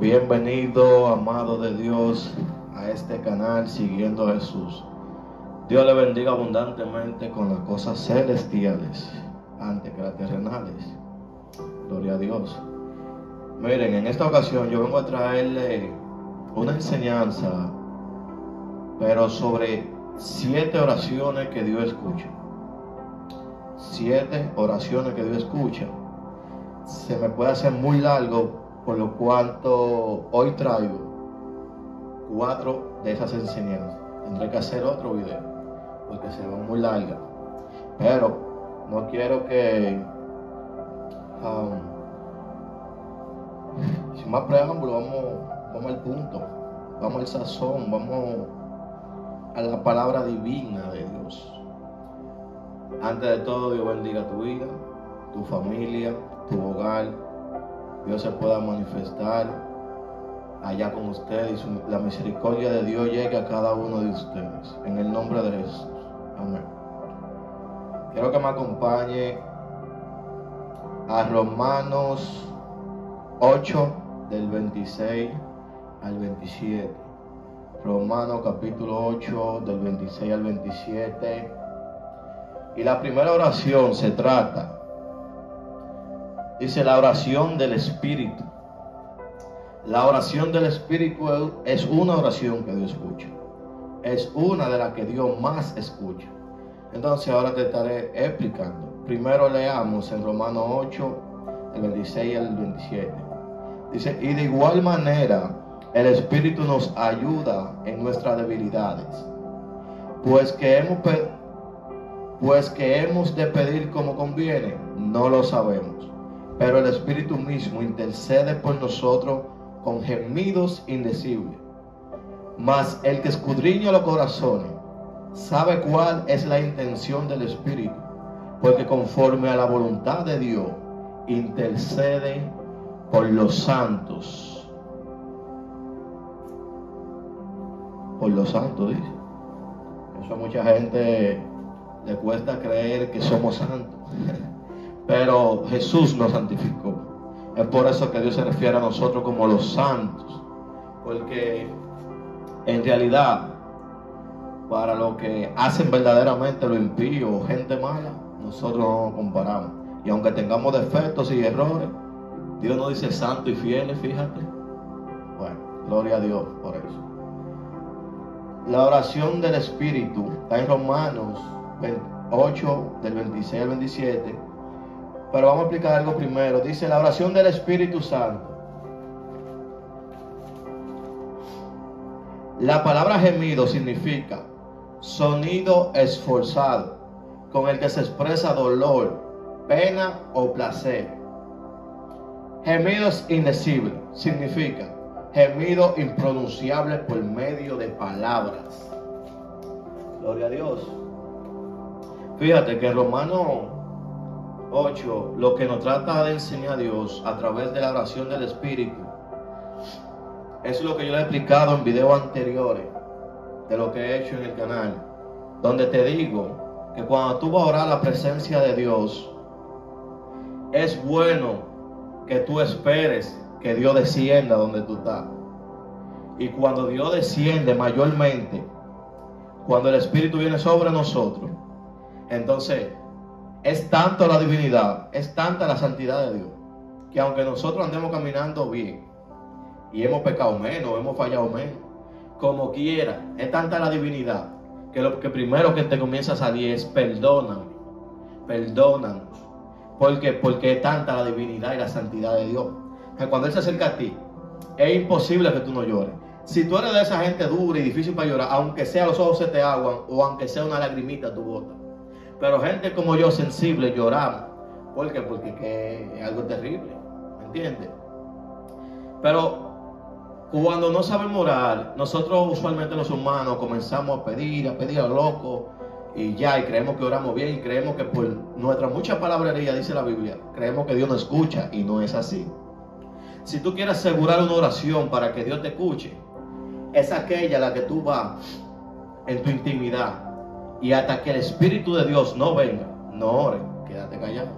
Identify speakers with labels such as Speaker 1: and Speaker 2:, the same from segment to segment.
Speaker 1: Bienvenido, amado de Dios, a este canal Siguiendo a Jesús. Dios le bendiga abundantemente con las cosas celestiales antes que las terrenales. Gloria a Dios. Miren, en esta ocasión yo vengo a traerle una enseñanza, pero sobre 7 oraciones que Dios escucha. 7 oraciones que Dios escucha. Se me puede hacer muy largo, por lo cual hoy traigo 4 de esas enseñanzas. Tendré que hacer otro video porque se ve muy larga, pero no quiero que sin más preámbulo, vamos al punto, vamos al sazón, vamos a la palabra divina de Dios. Antes de todo, Dios bendiga tu vida, tu familia, tu hogar. Dios se pueda manifestar allá con ustedes y la misericordia de Dios llegue a cada uno de ustedes, en el nombre de Jesús. Amén. Quiero que me acompañe a Romanos 8 del 26 al 27. Romanos capítulo 8 del 26 al 27. Y la primera oración se trata, dice, la oración del Espíritu. La oración del Espíritu es una oración que Dios escucha. Es una de las que Dios más escucha. Entonces ahora te estaré explicando. Primero leamos en Romanos 8, el 26 al 27. Dice, y de igual manera el Espíritu nos ayuda en nuestras debilidades, pues que hemos de pedir como conviene, no lo sabemos, pero el Espíritu mismo intercede por nosotros con gemidos indecibles. Mas el que escudriña los corazones sabe cuál es la intención del Espíritu, porque conforme a la voluntad de Dios intercede por los santos. Por los santos, dice. Eso a mucha gente le cuesta creer que somos santos. Pero Jesús nos santificó. Es por eso que Dios se refiere a nosotros como los santos. Porque en realidad, para lo que hacen verdaderamente los impíos, gente mala, nosotros no nos comparamos. Y aunque tengamos defectos y errores, Dios nos dice santo y fiel, fíjate. Bueno, gloria a Dios por eso. La oración del Espíritu está en Romanos 8, del 26 al 27. Pero vamos a explicar algo primero. Dice, la oración del Espíritu Santo. La palabra gemido significa sonido esforzado, con el que se expresa dolor, pena o placer. Gemidos indecibles significa gemido impronunciable por medio de palabras. Gloria a Dios. Fíjate que en Romanos 8, lo que nos trata de enseñar a Dios a través de la oración del Espíritu, es lo que yo le he explicado en videos anteriores de lo que he hecho en el canal, donde te digo que cuando tú vas a orar la presencia de Dios, es bueno que tú esperes que Dios descienda donde tú estás. Y cuando Dios desciende mayormente, cuando el Espíritu viene sobre nosotros, entonces es tanto la divinidad, es tanta la santidad de Dios, que aunque nosotros andemos caminando bien y hemos pecado menos, hemos fallado menos, como quiera, es tanta la divinidad que lo que primero que te comienza a salir es perdóname, perdónanos. ¿Por qué? Porque es tanta la divinidad y la santidad de Dios que cuando Él se acerca a ti es imposible que tú no llores. Si tú eres de esa gente dura y difícil para llorar, aunque sea los ojos se te aguan o aunque sea una lagrimita tu bota. Pero gente como yo, sensible, lloramos. ¿Por qué? Porque es algo terrible, ¿me entiendes? Pero cuando no sabemos orar, nosotros usualmente los humanos comenzamos a pedir a lo loco y ya, y creemos que oramos bien, y creemos que por nuestra mucha palabrería, dice la Biblia, creemos que Dios nos escucha, y no es así. Si tú quieres asegurar una oración para que Dios te escuche, es aquella a la que tú vas en tu intimidad y hasta que el Espíritu de Dios no venga, no ores, quédate callado.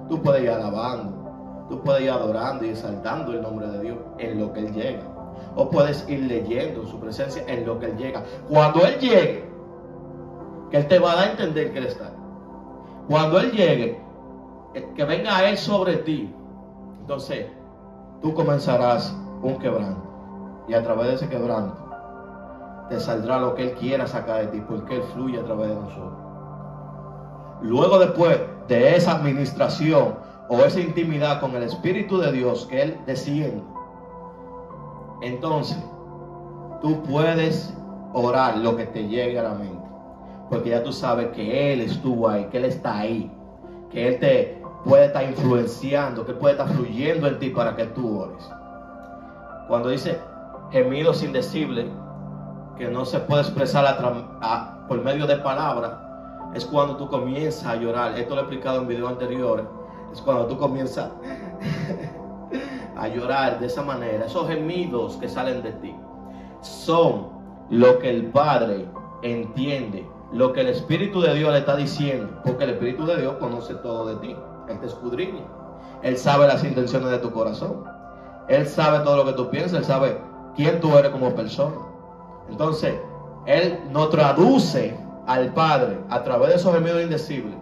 Speaker 1: Tú puedes ir alabando, tú puedes ir adorando y exaltando el nombre de Dios en lo que Él llega. O puedes ir leyendo su presencia en lo que Él llega. Cuando Él llegue, que Él te va a dar a entender que Él está. Cuando Él llegue, que venga a Él sobre ti, entonces tú comenzarás un quebranto. Y a través de ese quebranto te saldrá lo que Él quiera sacar de ti, porque Él fluye a través de nosotros. Luego, después de esa administración o esa intimidad con el Espíritu de Dios que Él desciende, entonces tú puedes orar lo que te llegue a la mente, porque ya tú sabes que Él estuvo ahí, que Él está ahí, que Él te puede estar influenciando, que Él puede estar fluyendo en ti para que tú ores. Cuando dice gemidos indecibles, que no se puede expresar por medio de palabras, es cuando tú comienzas a llorar. Esto lo he explicado en videos anteriores. Es cuando tú comienzas a llorar de esa manera. Esos gemidos que salen de ti son lo que el Padre entiende, lo que el Espíritu de Dios le está diciendo, porque el Espíritu de Dios conoce todo de ti. Él te escudriña. Él sabe las intenciones de tu corazón. Él sabe todo lo que tú piensas. Él sabe quién tú eres como persona. Entonces, Él nos traduce al Padre a través de esos gemidos indecibles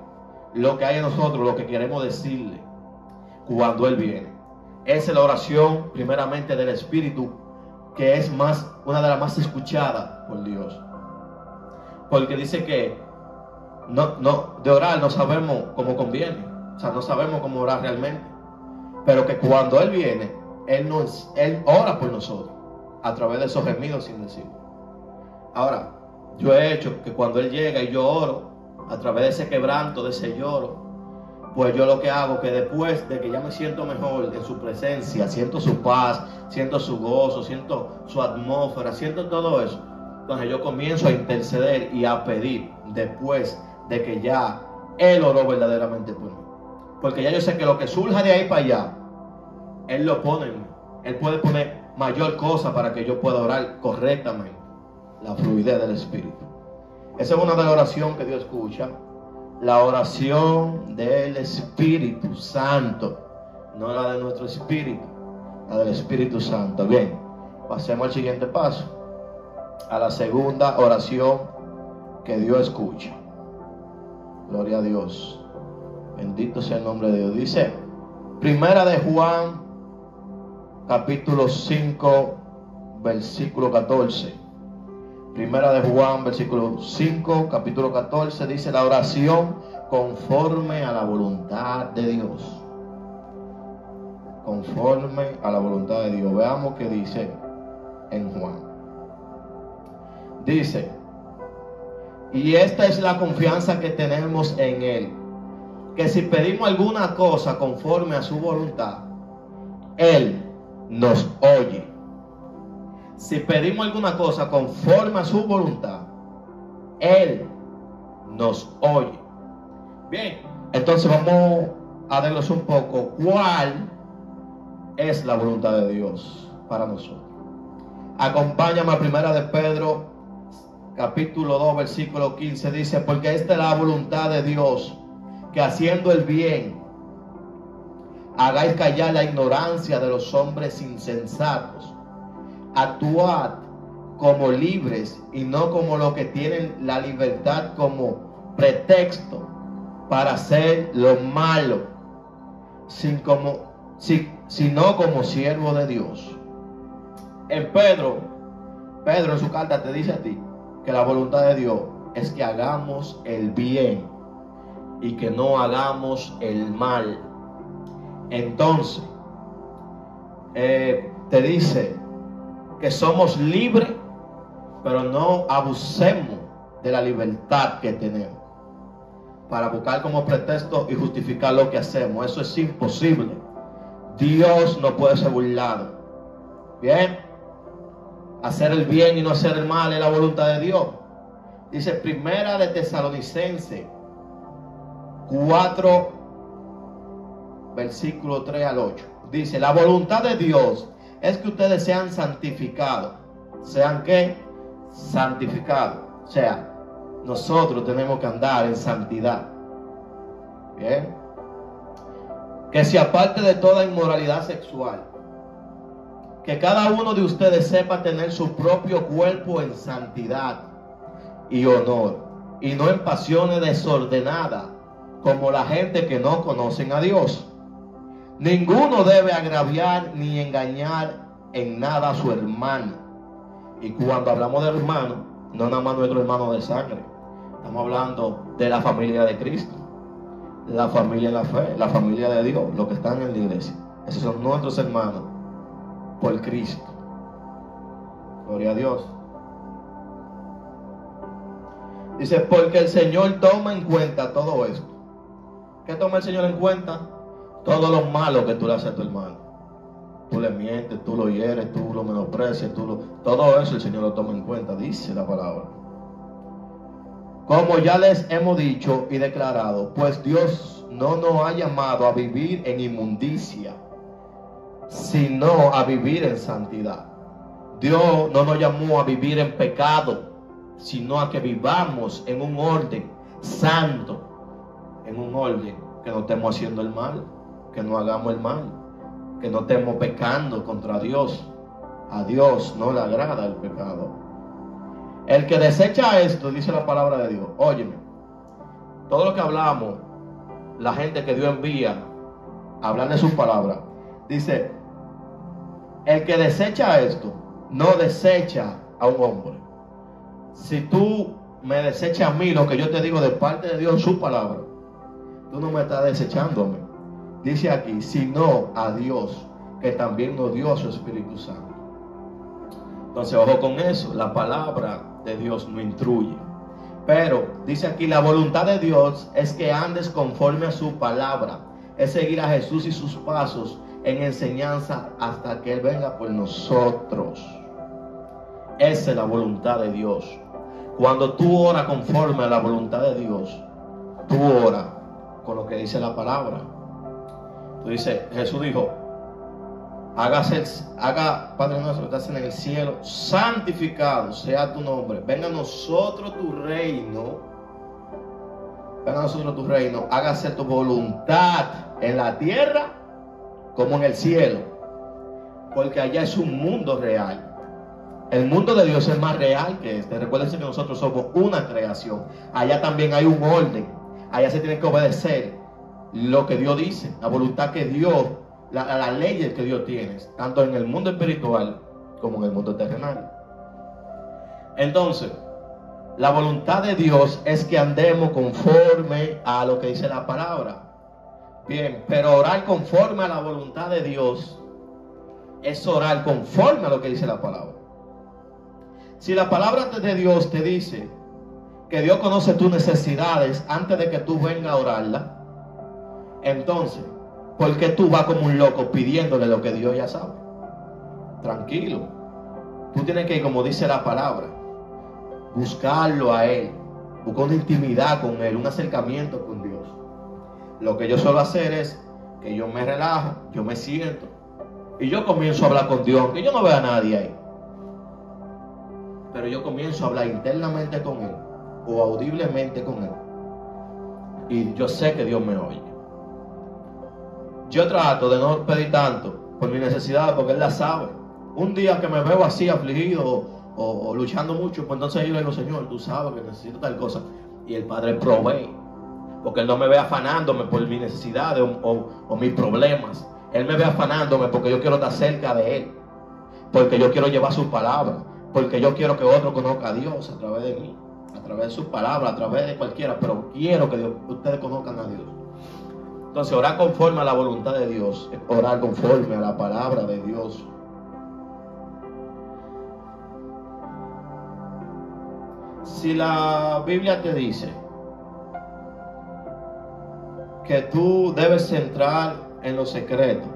Speaker 1: lo que hay en nosotros, lo que queremos decirle cuando Él viene. Esa es la oración primeramente del Espíritu, que es una de las más escuchadas por Dios, porque dice que de orar no sabemos cómo conviene, o sea, no sabemos cómo orar realmente, pero que cuando Él viene, Él ora por nosotros a través de esos gemidos indecibles. Ahora, yo he hecho que cuando Él llega y yo oro, a través de ese quebranto, de ese lloro, pues yo lo que hago, que después de que ya me siento mejor en su presencia, siento su paz, siento su gozo, siento su atmósfera, siento todo eso, entonces yo comienzo a interceder y a pedir después de que ya Él oró verdaderamente por mí. Porque ya yo sé que lo que surja de ahí para allá, Él lo pone en mí. Él puede poner mayor cosa para que yo pueda orar correctamente. La fluidez del Espíritu. Esa es una de las oraciones que Dios escucha. La oración del Espíritu Santo. No la de nuestro espíritu, la del Espíritu Santo. Bien, pasemos al siguiente paso. A la segunda oración que Dios escucha. Gloria a Dios. Bendito sea el nombre de Dios. Dice, Primera de Juan, capítulo 5, versículo 14. Primera de Juan, versículo 5, capítulo 14, dice la oración conforme a la voluntad de Dios. Conforme a la voluntad de Dios. Veamos qué dice en Juan. Dice, y esta es la confianza que tenemos en Él, que si pedimos alguna cosa conforme a su voluntad, Él nos oye. Si pedimos alguna cosa conforme a su voluntad, Él nos oye. Bien, entonces vamos a verlos un poco. ¿Cuál es la voluntad de Dios para nosotros? Acompáñame a Primera de Pedro, capítulo 2, versículo 15. Dice, porque esta es la voluntad de Dios, que haciendo el bien, hagáis callar la ignorancia de los hombres insensatos. Actuad como libres y no como los que tienen la libertad como pretexto para hacer lo malo, sino como siervo de Dios. En Pedro en su carta te dice a ti que la voluntad de Dios es que hagamos el bien y que no hagamos el mal. Entonces te dice que somos libres, pero no abusemos de la libertad que tenemos para buscar como pretexto y justificar lo que hacemos. Eso es imposible. Dios no puede ser burlado. Bien, hacer el bien y no hacer el mal es la voluntad de Dios. Dice Primera de Tesalonicenses 4, versículo 3 al 8. Dice, la voluntad de Dios es que ustedes sean santificados. ¿Sean qué? Santificados. O sea, nosotros tenemos que andar en santidad. Bien. que se aparte de toda inmoralidad sexual, que cada uno de ustedes sepa tener su propio cuerpo en santidad y honor, y no en pasiones desordenadas, como la gente que no conocen a Dios. Ninguno debe agraviar ni engañar en nada a su hermano. Y cuando hablamos de hermano, no nada más nuestro hermano de sangre, estamos hablando de la familia de Cristo, la familia en la fe, la familia de Dios, los que están en la iglesia. Esos son nuestros hermanos por Cristo. Gloria a Dios. Dice, porque el Señor toma en cuenta todo esto. ¿Qué toma el Señor en cuenta? Todo lo malo que tú le haces a tu hermano. Tú le mientes, tú lo hieres, tú lo menosprecias, todo eso el Señor lo toma en cuenta, dice la palabra. Como ya les hemos dicho y declarado, pues Dios no nos ha llamado a vivir en inmundicia, sino a vivir en santidad. Dios no nos llamó a vivir en pecado, sino a que vivamos en un orden santo, en un orden que no estemos haciendo el mal, que no hagamos el mal, que no estemos pecando contra Dios. A Dios no le agrada el pecado. El que desecha esto, dice la palabra de Dios, óyeme, todo lo que hablamos, la gente que Dios envía a hablar de su palabra, dice, el que desecha esto, no desecha a un hombre. Si tú me desechas a mí lo que yo te digo de parte de Dios en su palabra, tú no me estás desechando a mí. Dice aquí, sino a Dios, que también nos dio su Espíritu Santo. Entonces, ojo con eso, la palabra de Dios no instruye. Pero, dice aquí, la voluntad de Dios es que andes conforme a su palabra. Es seguir a Jesús y sus pasos en enseñanza hasta que Él venga por nosotros. Esa es la voluntad de Dios. Cuando tú oras conforme a la voluntad de Dios, tú oras con lo que dice la palabra. Tú dices, Jesús dijo, haga, Padre nuestro que estás en el cielo, santificado sea tu nombre. Venga a nosotros tu reino. Venga a nosotros tu reino. Hágase tu voluntad en la tierra como en el cielo. Porque allá es un mundo real. El mundo de Dios es más real que este. Recuérdense que nosotros somos una creación. Allá también hay un orden. Allá se tiene que obedecer lo que Dios dice, la voluntad que Dios, las leyes que Dios tiene, tanto en el mundo espiritual como en el mundo terrenal. Entonces, la voluntad de Dios es que andemos conforme a lo que dice la palabra. Bien, pero orar conforme a la voluntad de Dios es orar conforme a lo que dice la palabra. Si la palabra de Dios te dice que Dios conoce tus necesidades antes de que tú vengas a orarla, entonces, ¿por qué tú vas como un loco pidiéndole lo que Dios ya sabe? Tranquilo. Tú tienes que ir, como dice la palabra, buscarlo a Él, buscar una intimidad con Él, un acercamiento con Dios. Lo que yo suelo hacer es que yo me relajo, yo me siento y yo comienzo a hablar con Dios, aunque yo no vea a nadie ahí. Pero yo comienzo a hablar internamente con Él o audiblemente con Él. Y yo sé que Dios me oye. Yo trato de no pedir tanto por mi necesidad, porque Él la sabe. Un día que me veo así afligido o luchando mucho, pues entonces yo le digo, Señor, tú sabes que necesito tal cosa. Y el Padre provee, porque Él no me ve afanándome por mis necesidades o mis problemas. Él me ve afanándome porque yo quiero estar cerca de Él, porque yo quiero llevar su palabra, porque yo quiero que otro conozca a Dios a través de mí, a través de su palabra, a través de cualquiera, pero quiero que ustedes conozcan a Dios. Entonces, orar conforme a la voluntad de Dios, orar conforme a la palabra de Dios. Si la Biblia te dice que tú debes entrar en lo secreto,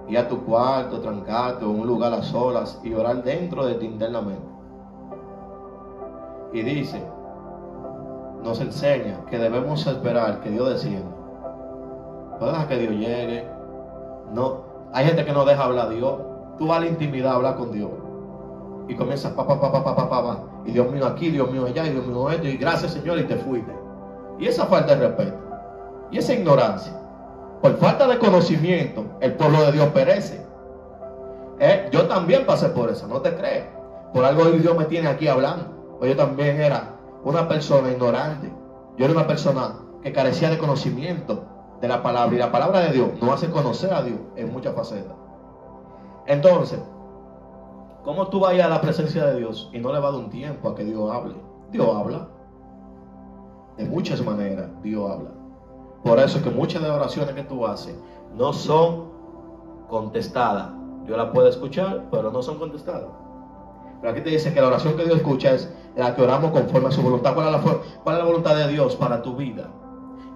Speaker 1: ir a tu cuarto, trancarte o en un lugar a solas y orar dentro de ti internamente, y dice, nos enseña que debemos esperar que Dios descienda. No deja que Dios llegue. No, hay gente que no deja hablar a Dios. Tú vas a la intimidad a hablar con Dios y comienzas pa. Y Dios mío aquí, Dios mío allá, y Dios mío esto, y gracias Señor, y te fuiste. Y esa falta de respeto y esa ignorancia Por falta de conocimiento, el pueblo de Dios perece. Yo también pasé por eso, no te creas. Por algo Dios me tiene aquí hablando. Pues yo también era una persona ignorante. Yo era una persona que carecía de conocimiento de la palabra. Y la palabra de Dios nos hace conocer a Dios en muchas facetas. Entonces, ¿cómo tú vayas a la presencia de Dios y no le va a dar un tiempo a que Dios hable? Dios habla. De muchas maneras Dios habla. Por eso es que muchas de las oraciones que tú haces no son contestadas. Dios las puede escuchar, pero no son contestadas. Pero aquí te dice que la oración que Dios escucha es la que oramos conforme a su voluntad. ¿Cuál es la voluntad de Dios para tu vida?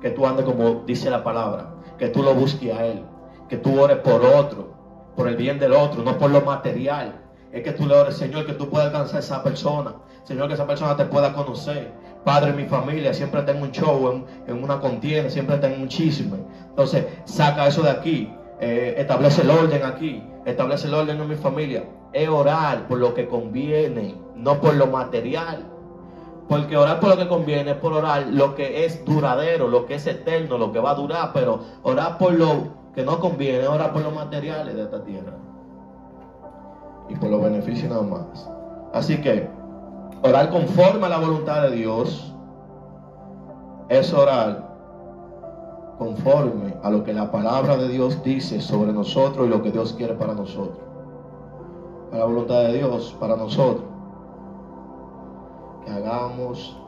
Speaker 1: Que tú andes como dice la palabra, que tú lo busques a Él, que tú ores por otro, por el bien del otro, no por lo material. Es que tú le ores, Señor, que tú puedas alcanzar a esa persona. Señor, que esa persona te pueda conocer. Padre, mi familia, siempre tengo un show, en una contienda, siempre tengo un chisme. Entonces, saca eso de aquí. Establece el orden aquí. Establece el orden en mi familia. Es orar por lo que conviene, no por lo material. Porque orar por lo que conviene es por orar lo que es duradero, lo que es eterno, lo que va a durar. Pero orar por lo que no conviene, orar por los materiales de esta tierra. Y por los beneficios nada más. Así que orar conforme a la voluntad de Dios es orar conforme a lo que la palabra de Dios dice sobre nosotros y lo que Dios quiere para nosotros. A la voluntad de Dios para nosotros, que hagamos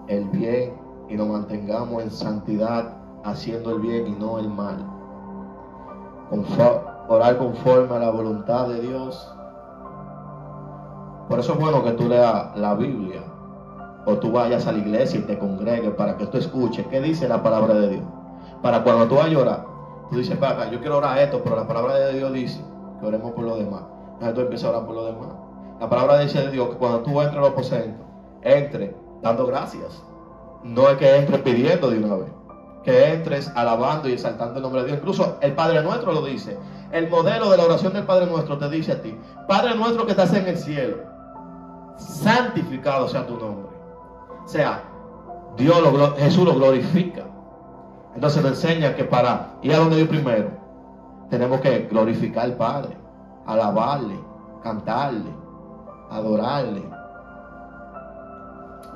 Speaker 1: el bien y nos mantengamos en santidad, haciendo el bien y no el mal. Orar conforme a la voluntad de Dios. Por eso es bueno que tú leas la Biblia, o tú vayas a la iglesia y te congregues para que tú escuches qué dice la palabra de Dios. Para cuando tú vayas a orar, tú dices, para yo quiero orar esto, pero la palabra de Dios dice que oremos por los demás. Entonces tú empiezas a orar por los demás. La palabra dice de Dios que cuando tú entres al aposento, entre dando gracias. No es que entres pidiendo de una vez, que entres alabando y exaltando el nombre de Dios. Incluso el Padre Nuestro lo dice. El modelo de la oración del Padre Nuestro te dice a ti: Padre Nuestro que estás en el cielo, santificado sea tu nombre. O sea, Jesús lo glorifica. Entonces nos enseña que para ir a donde Dios primero, tenemos que glorificar al Padre, alabarle, cantarle, adorarle.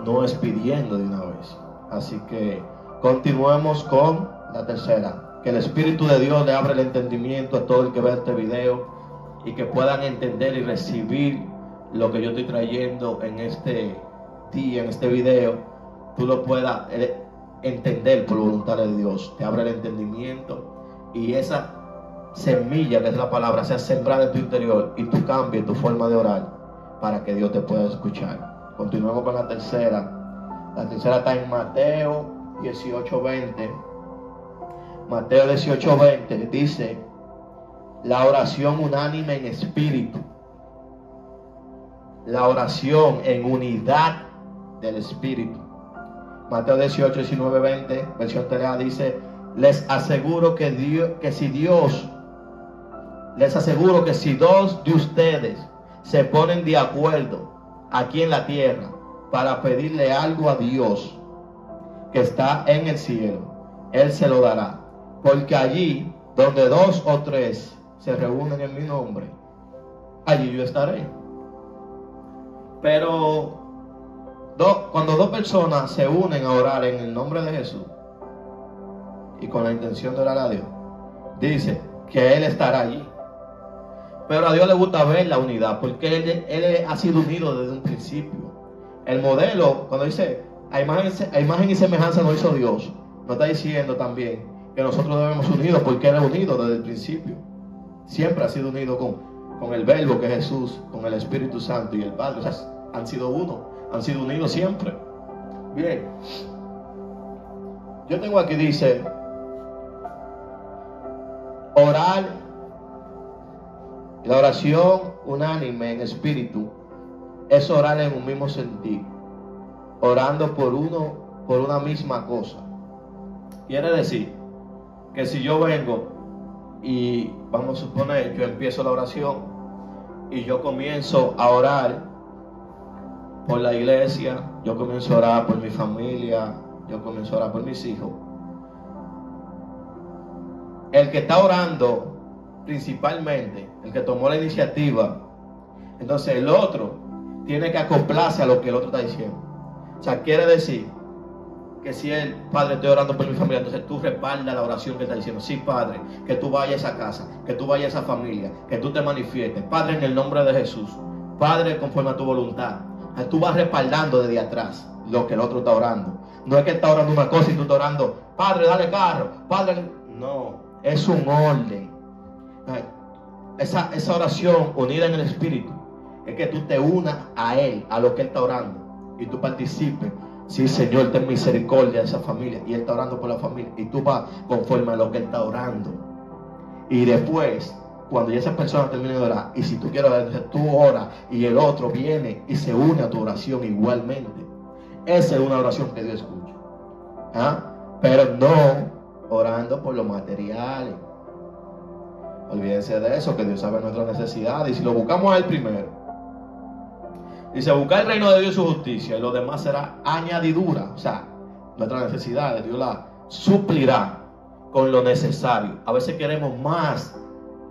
Speaker 1: No es pidiendo de una vez. Así que continuemos con la tercera. Que el Espíritu de Dios le abra el entendimiento a todo el que ve este video y que puedan entender y recibir lo que yo estoy trayendo en este día, en este video. Tú lo puedas entender por voluntad de Dios. Te abre el entendimiento y esa semilla que es la palabra sea sembrada en tu interior y tú cambies tu forma de orar para que Dios te pueda escuchar. Continuemos con la tercera. La tercera está en Mateo 18:20. Mateo 18:20 dice: la oración unánime en espíritu. La oración en unidad del espíritu. Mateo 18:19-20, versión TLA dice: les aseguro que si dos de ustedes se ponen de acuerdo aquí en la tierra para pedirle algo a Dios que está en el cielo, Él se lo dará. Porque allí donde dos o tres se reúnen en mi nombre, allí yo estaré. Pero cuando dos personas se unen a orar en el nombre de Jesús y con la intención de orar a Dios, dice que Él estará allí. Pero a Dios le gusta ver la unidad, porque Él ha sido unido desde un principio. El modelo, cuando dice a imagen y semejanza nos hizo Dios, nos está diciendo también que nosotros debemos unidos, porque Él es unido desde el principio. Siempre ha sido unido con el Verbo que es Jesús, con el Espíritu Santo y el Padre. O sea, han sido uno, han sido unidos siempre. Bien, yo tengo aquí, dice, orar. La oración unánime en espíritu es orar en un mismo sentido, orando por una misma cosa. Quiere decir que si yo vengo y vamos a suponer, yo empiezo la oración y yo comienzo a orar por la iglesia, yo comienzo a orar por mi familia, yo comienzo a orar por mis hijos. el que está orando principalmente, el que tomó la iniciativa, entonces el otro tiene que acoplarse a lo que el otro está diciendo. O sea, quiere decir que si el Padre, estoy orando por mi familia, entonces tú respaldas la oración que está diciendo. Sí, Padre, que tú vayas a esa casa, que tú vayas a esa familia, que tú te manifiestes. Padre, en el nombre de Jesús. Padre, conforme a tu voluntad. Tú vas respaldando desde atrás lo que el otro está orando. No es que está orando una cosa y tú estás orando, Padre, dale carro, Padre. No, es un orden. Esa oración unida en el Espíritu es que tú te unas a Él, a lo que Él está orando, y tú participes. Sí, Señor, ten misericordia de esa familia. Y Él está orando por la familia. Y tú vas conforme a lo que Él está orando. Y después, cuando ya esa persona termine de orar, y si tú quieres orar, entonces tú oras y el otro viene y se une a tu oración igualmente. Esa es una oración que Dios escucha. Pero no orando por los materiales. Olvídense de eso, que Dios sabe nuestras necesidades. Y si lo buscamos a Él primero, dice, buscar el reino de Dios y su justicia, y lo demás será añadidura. O sea, nuestras necesidades Dios las suplirá con lo necesario. A veces queremos más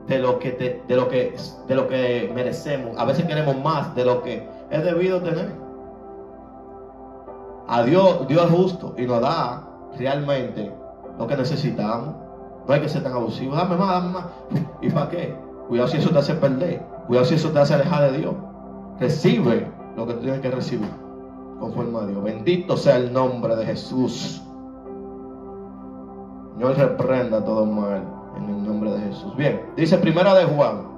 Speaker 1: de lo que merecemos. A veces queremos más de lo que es debido tener. A Dios es justo y nos da realmente lo que necesitamos. No hay que ser tan abusivo. Dame más. ¿Y para qué? Cuidado si eso te hace perder. Cuidado si eso te hace alejar de Dios. Recibe lo que tú tienes que recibir conforme a Dios. Bendito sea el nombre de Jesús. Señor, reprenda todo mal en el nombre de Jesús. Bien, dice Primera de Juan,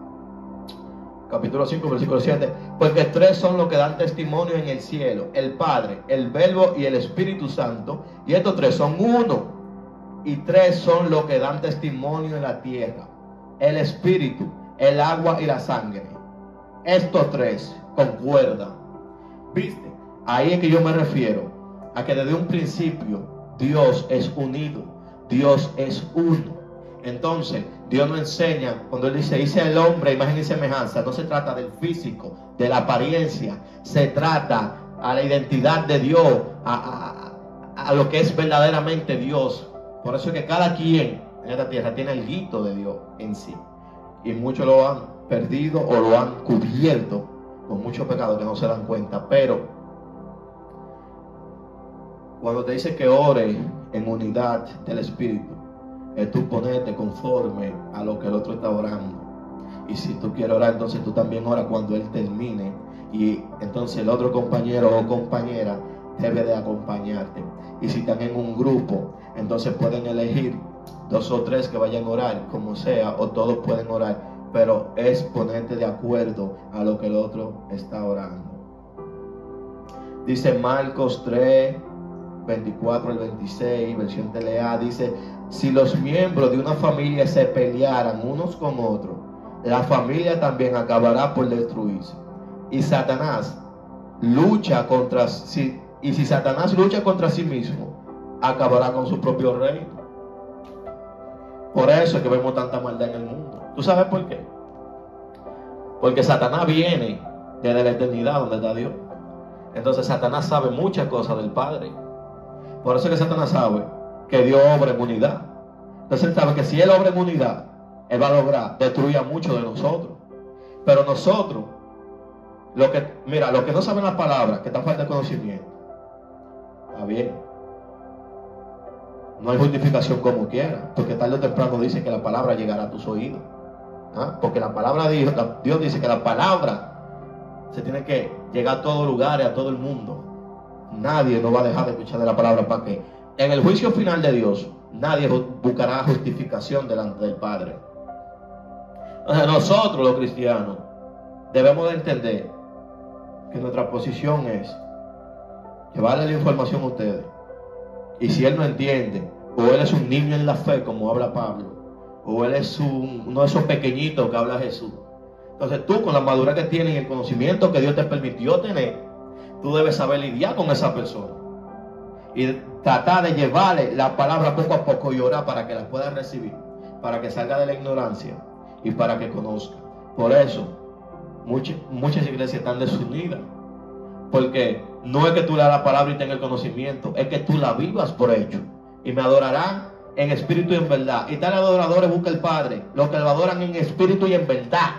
Speaker 1: capítulo 5, versículo 7. Porque tres son los que dan testimonio en el cielo: el Padre, el Verbo y el Espíritu Santo. Y estos tres son uno. Y tres son los que dan testimonio en la tierra: el Espíritu, el agua y la sangre. Estos tres concuerdan. ¿Viste? Ahí es que yo me refiero a que desde un principio Dios es unido, Dios es uno. Entonces Dios nos enseña, cuando Él dice, hice el hombre a imagen y semejanza, no se trata del físico, de la apariencia, se trata a la identidad de Dios, a lo que es verdaderamente Dios. Por eso es que cada quien en esta tierra tiene el guito de Dios en sí, y muchos lo han perdido o lo han cubierto con muchos pecados que no se dan cuenta. Pero cuando te dice que ore en unidad del Espíritu, es tú ponerte conforme a lo que el otro está orando. Y si tú quieres orar, entonces tú también oras cuando él termine, y entonces el otro compañero o compañera debe de acompañarte. Y si están en un grupo, entonces pueden elegir 2 o 3 que vayan a orar, como sea, o todos pueden orar, pero es ponerte de acuerdo a lo que el otro está orando. Dice Marcos 3, 24 al 26, versión TLA, dice: si los miembros de una familia se pelearan unos con otros, la familia también acabará por destruirse. Y Satanás lucha contra sí, y si Satanás lucha contra sí mismo, acabará con su propio reino. Por eso es que vemos tanta maldad en el mundo. ¿Tú sabes por qué? Porque Satanás viene desde la eternidad donde está Dios. Entonces Satanás sabe muchas cosas del Padre. Por eso es que Satanás sabe que Dios obra en unidad. Entonces él sabe que si él obra en unidad, él va a lograr destruir a muchos de nosotros. Pero nosotros, los que no saben la palabra, que están falta de conocimiento, está bien, no hay justificación como quiera, porque tarde o temprano dice que la palabra llegará a tus oídos. Porque la palabra Dios dice que la palabra se tiene que llegar a todos lugares, a todo el mundo. Nadie no va a dejar de escuchar de la palabra, para que en el juicio final de Dios nadie buscará justificación delante del Padre. Entonces nosotros los cristianos debemos de entender que nuestra posición es llevarle la información a ustedes. Y si él no entiende, o él es un niño en la fe, como habla Pablo, o él es uno de esos pequeñitos que habla Jesús, entonces tú, con la madurez que tienes y el conocimiento que Dios te permitió tener, tú debes saber lidiar con esa persona y tratar de llevarle la palabra poco a poco y orar para que la pueda recibir, para que salga de la ignorancia y para que conozca. Por eso muchas iglesias están desunidas, porque no es que tú leas la palabra y tengas el conocimiento, es que tú la vivas por hecho. Y me adorarán en espíritu y en verdad. Y tales adoradores busca el Padre, los que lo adoran en espíritu y en verdad,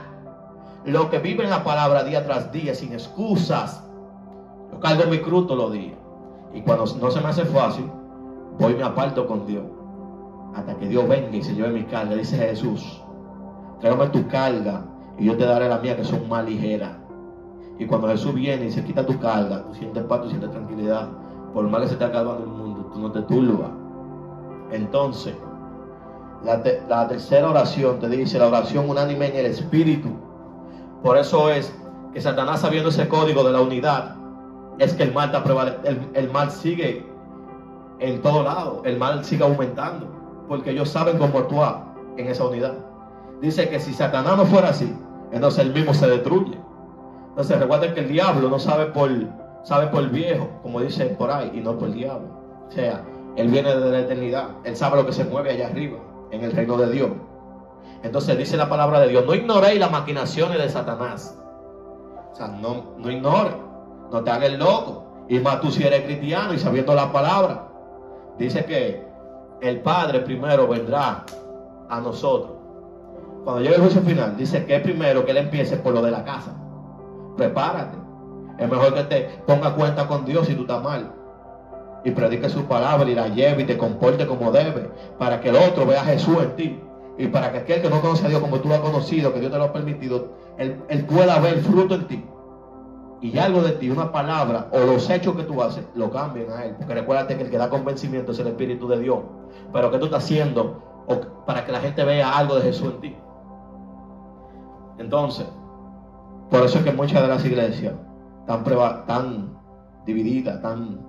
Speaker 1: los que viven la palabra día tras día, sin excusas. Yo cargo mi cruz todos los días. Y cuando no se me hace fácil, voy y me aparto con Dios. Hasta que Dios venga y se lleve mi carga. Dice Jesús, tráigame tu carga y yo te daré la mía, que son más ligeras. Y cuando Jesús viene y se quita tu carga, tú sientes paz, tú sientes tranquilidad. Por más que se te acabando el mundo, tú no te turbas. Entonces, la tercera oración te dice, la oración unánime en el espíritu. Por eso es que Satanás, sabiendo ese código de la unidad, es que el mal el mal sigue en todo lado, el mal sigue aumentando, porque ellos saben cómo actuar en esa unidad. Dice que si Satanás no fuera así, entonces él mismo se destruye. Entonces recuerden que el diablo no sabe por viejo, como dicen por ahí, y no por diablo. O sea, él viene de la eternidad, él sabe lo que se mueve allá arriba, en el reino de Dios. Entonces dice la palabra de Dios, no ignoréis las maquinaciones de Satanás. O sea, no ignores, no te hagas loco. Y más tú si eres cristiano y sabiendo la palabra. Dice que el Padre primero vendrá a nosotros. Cuando llegue el juicio final, dice que primero que él empiece por lo de la casa. Prepárate. Es mejor que te ponga cuenta con Dios si tú estás mal. Y predique su palabra y la lleve y te comporte como debe. Para que el otro vea a Jesús en ti. Y para que aquel que no conoce a Dios como tú lo has conocido, que Dios te lo ha permitido, él pueda ver fruto en ti. Y algo de ti, una palabra o los hechos que tú haces, lo cambien a él. Porque recuérdate que el que da convencimiento es el Espíritu de Dios. Pero ¿qué tú estás haciendo para que la gente vea algo de Jesús en ti? Entonces, por eso es que muchas de las iglesias están divididas, están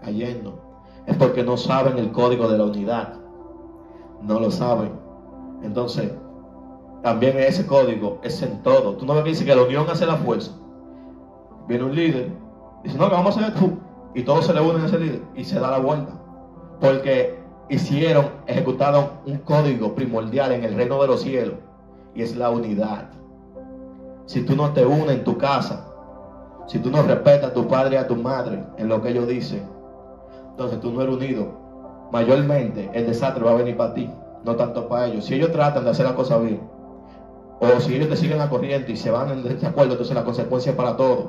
Speaker 1: cayendo. Es porque no saben el código de la unidad. No lo saben. Entonces, también ese código es en todo. Tú no ves que dice que la unión hace la fuerza. Viene un líder, dice, no, que vamos a hacer tú. Y todos se le unen a ese líder y se da la vuelta. Porque ejecutaron un código primordial en el reino de los cielos. Y es la unidad. Si tú no te unes en tu casa, si tú no respetas a tu padre y a tu madre en lo que ellos dicen, entonces tú no eres unido. Mayormente el desastre va a venir para ti, no tanto para ellos. Si ellos tratan de hacer la cosa bien, o si ellos te siguen la corriente y se van en desacuerdo, entonces la consecuencia es para todos.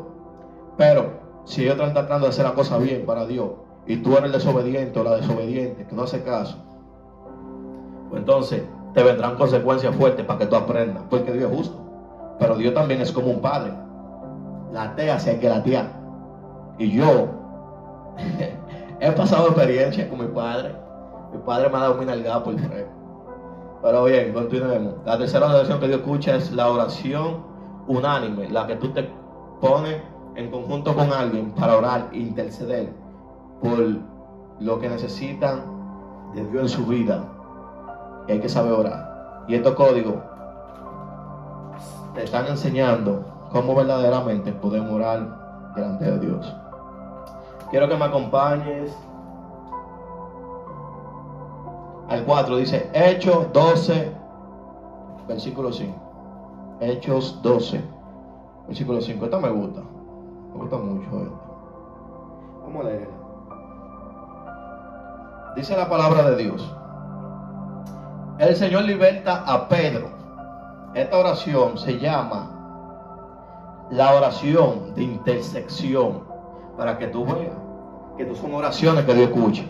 Speaker 1: Pero si ellos están tratando de hacer la cosa bien para Dios y tú eres el desobediente o la desobediente que no hace caso, pues entonces te vendrán consecuencias fuertes para que tú aprendas, porque Dios es justo. Pero Dios también es como un padre. Latea si hay que latear. Y yo he pasado experiencia con mi padre. Mi padre me ha dado mi nalgada por freno. Pero bien, continuemos. La tercera oración que Dios escucha es la oración unánime, la que tú te pones en conjunto con alguien para orar e interceder por lo que necesitan de Dios en su vida. Y hay que saber orar. Y estos códigos te están enseñando cómo verdaderamente podemos orar delante de Dios. Quiero que me acompañes al 4. Dice Hechos 12 versículo 5. Hechos 12 versículo 5. Esta me gusta mucho esto. Vamos a leer. Dice la palabra de Dios: el Señor liberta a Pedro. Esta oración se llama la oración de intersección, para que tú veas que estas son oraciones que Dios escucha.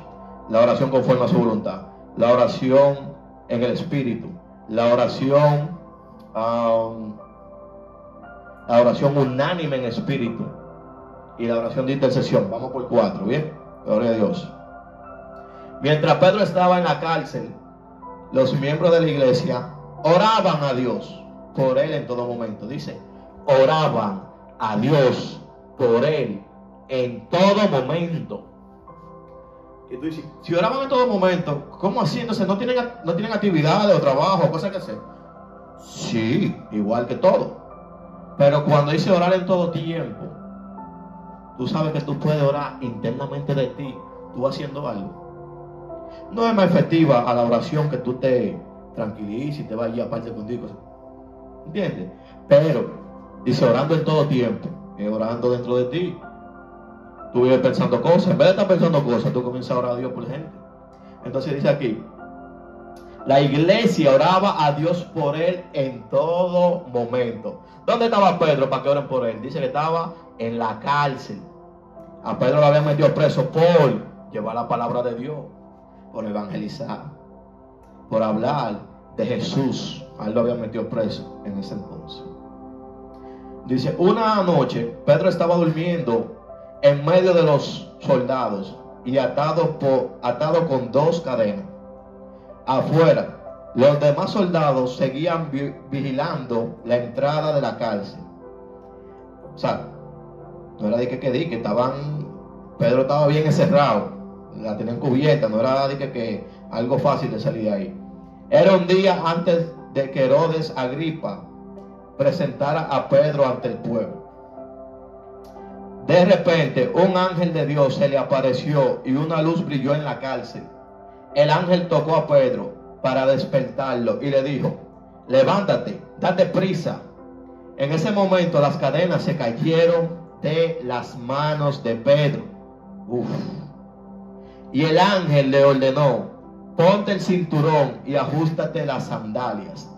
Speaker 1: La oración conforme a su voluntad, la oración en el espíritu, la oración unánime en espíritu y la oración de intercesión. Vamos por 4, ¿bien? Gloria a Dios. Mientras Pedro estaba en la cárcel, los miembros de la iglesia oraban a Dios por él en todo momento. Dice, oraban a Dios por él en todo momento. Y tú dices, si oraban en todo momento, ¿cómo así? Entonces no tienen actividades o trabajo o cosas que hacer. Sí, igual que todo. Pero cuando dice orar en todo tiempo, tú sabes que tú puedes orar internamente de ti, tú haciendo algo. No es más efectiva a la oración que tú te tranquilices y te vayas aparte contigo. ¿Entiendes? Pero dice orando en todo tiempo, orando dentro de ti. Tú vives pensando cosas. En vez de estar pensando cosas, tú comienzas a orar a Dios por gente. Entonces dice aquí, La iglesia oraba a Dios por él en todo momento. ¿Dónde estaba Pedro para que oren por él? Dice que estaba en la cárcel. A Pedro lo habían metido preso por llevar la palabra de Dios, por evangelizar, por hablar de Jesús. A él lo habían metido preso en ese entonces. Dice, una noche Pedro estaba durmiendo en medio de los soldados y atado con 2 cadenas. Afuera, los demás soldados seguían vigilando la entrada de la cárcel. O sea, no era de que estaban, Pedro estaba bien encerrado, la tenían cubierta, no era de que algo fácil de salir de ahí. Era un día antes de que Herodes Agripa presentara a Pedro ante el pueblo. De repente, un ángel de Dios se le apareció y una luz brilló en la cárcel. El ángel tocó a Pedro para despertarlo y le dijo, levántate, date prisa. En ese momento las cadenas se cayeron de las manos de Pedro. Y el ángel le ordenó, ponte el cinturón y ajústate las sandalias.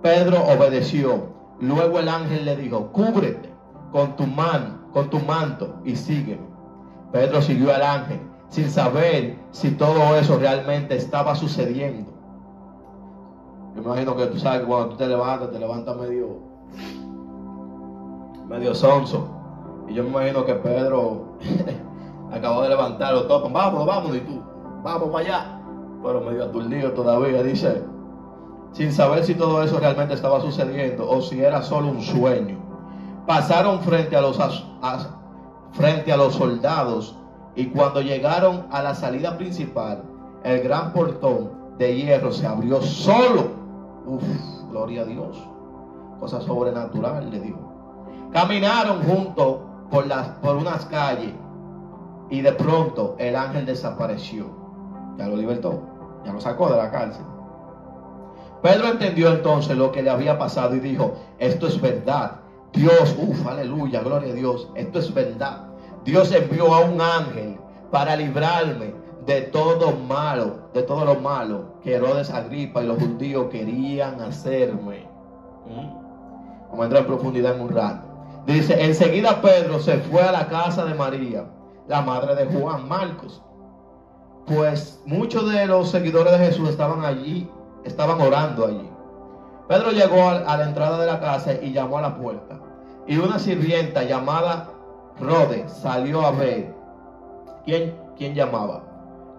Speaker 1: Pedro obedeció. Luego el ángel le dijo, cúbrete con tu manto y sígueme. Pedro siguió al ángel sin saber si todo eso realmente estaba sucediendo. Yo me imagino que tú sabes que cuando tú te levantas medio sonso. Y yo me imagino que Pedro acabó de levantarlo todo, vamos, y tú, vamos para allá. Pero medio aturdido todavía, dice, sin saber si todo eso realmente estaba sucediendo o si era solo un sueño. Pasaron frente a los soldados y cuando llegaron a la salida principal, el gran portón de hierro se abrió solo. Gloria a Dios. Cosa sobrenatural, le digo. Caminaron juntos por unas calles y de pronto el ángel desapareció. Ya lo libertó, ya lo sacó de la cárcel. Pedro entendió entonces lo que le había pasado y dijo, esto es verdad. Dios, aleluya, gloria a Dios, esto es verdad. Dios envió a un ángel para librarme de todo lo malo que Herodes Agripa y los judíos querían hacerme. Vamos a entrar en profundidad en un rato. Dice, enseguida Pedro se fue a la casa de María, la madre de Juan Marcos, pues muchos de los seguidores de Jesús estaban orando allí. Pedro llegó a la entrada de la casa y llamó a la puerta. Y una sirvienta llamada Rode salió a ver quién llamaba.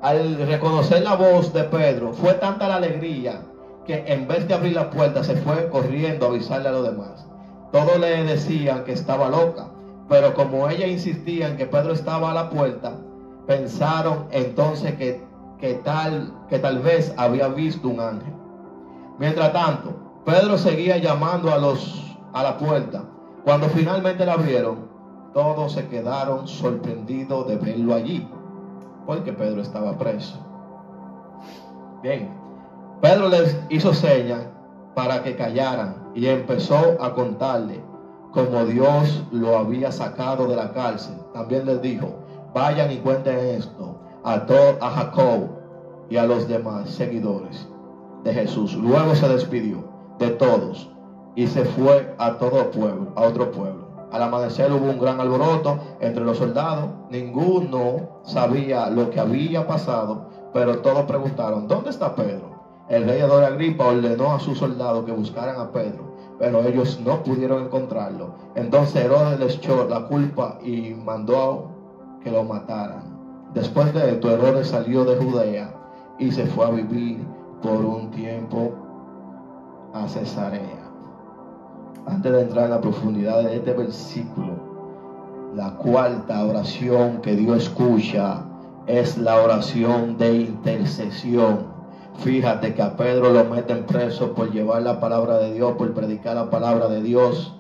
Speaker 1: Al reconocer la voz de Pedro, fue tanta la alegría que en vez de abrir la puerta se fue corriendo a avisarle a los demás. Todos le decían que estaba loca, pero como ella insistía en que Pedro estaba a la puerta, pensaron entonces que tal vez había visto un ángel. Mientras tanto, Pedro seguía llamando a la puerta. Cuando finalmente la abrieron, todos se quedaron sorprendidos de verlo allí, porque Pedro estaba preso. Bien, Pedro les hizo señas para que callaran y empezó a contarle cómo Dios lo había sacado de la cárcel. También les dijo, vayan y cuenten esto a Jacob y a los demás seguidores de Jesús. Luego se despidió de todos y se fue a otro pueblo. Al amanecer hubo un gran alboroto entre los soldados. Ninguno sabía lo que había pasado, pero todos preguntaron, ¿dónde está Pedro? El rey Herodes Agripa ordenó a sus soldados que buscaran a Pedro, pero ellos no pudieron encontrarlo. Entonces Herodes les echó la culpa y mandó que lo mataran. Después de esto, Herodes salió de Judea y se fue a vivir por un tiempo a Cesarea. Antes de entrar en la profundidad de este versículo, la cuarta oración que Dios escucha es la oración de intercesión. Fíjate que a Pedro lo meten preso por llevar la palabra de Dios, por predicar la palabra de Dios,